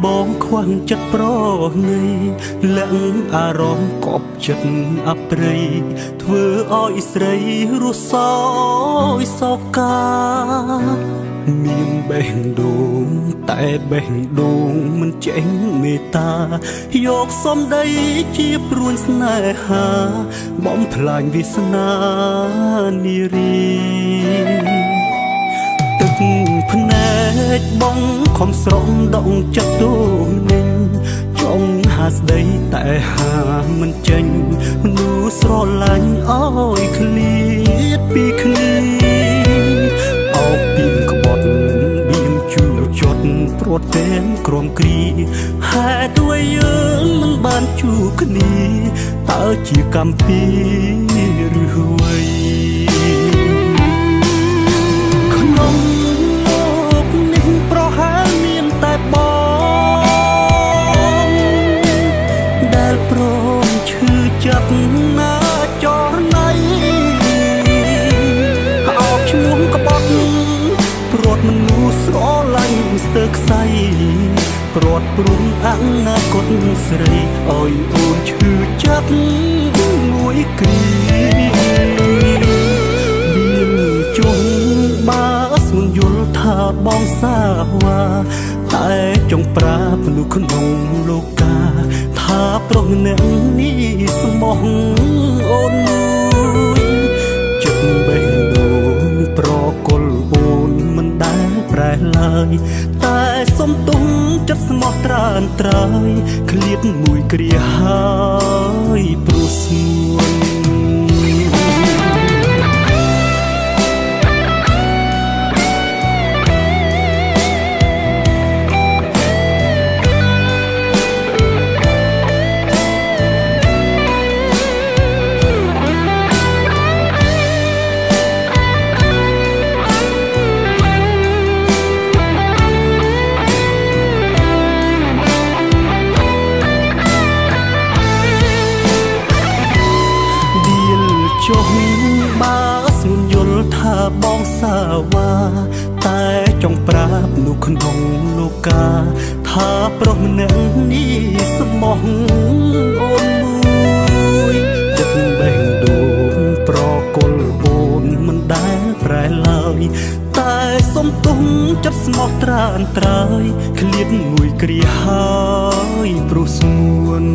បងខ្វាំងចិត្តប្រណីលាក់អារម្មណ៍កប់ចិត្តអប្រិយធ្វើឲ្យស្រីរស់សោយសោកាមានបេះដូងតែបេះដូងមិនចេញមេត្តាយកសំដីជាព្រួញស្នេហាបំផ្លាញវាសនានារីទឹកភ្នែកបងខំស្រង់ដងចិត្តទូនឹងចង់ហាស្ដីតែហាមិនចេញមនុស្សស្រឡាញ់ឲ្យឃ្លាតពីគ្នាអោបពីក្បត់បៀមជួលជត់ព្រួតតែនក្រមគ្រីហេតុអ្វីយើងមិនបានជួបគ្នាតើជាកម្មពីឬអ្វីក្នុងលោកនេះប្រហែលមានតែបងដែលព្រមឈឺចិត្តណាចរណៃអោបឈ្មោះក្បត់ព្រួតមនុស្សស្រឡាញ់ស្ទើរខ្សែព្រាត់ព្រុងអនាគតស្រីឲ្យអូនឈឺចិត្តមួយគ្រាមានជុំបាស្មុនយល់ថាបងសាវ៉ាតែចង់ប្រាប់មនុស្សក្នុងលោកាថាប្រុសម្នាក់នេះស្មោះអូនមួយចិត្តបេះដូងប្រកុលអូនមិនដែលប្រែឡើយតែសុំទុំចិត្តស្មោះត្រានត្រើយឃ្លាតមួយគ្រាហើយព្រោះស្មួនចុះបើស្ងួនយល់ថាបងសាវ៉ាតែចង់ប្រាប់នោះក្នុងលោកាថាប្រុសម្នាក់នេះស្មោះអូនមួយចិត្តបេះដូងប្រកុលអូនមិនដែលប្រែឡើយតែសុំទុំចិត្តស្មោះត្រានត្រើយឃ្លាតមួយគ្រាហើយព្រោះស្ងួន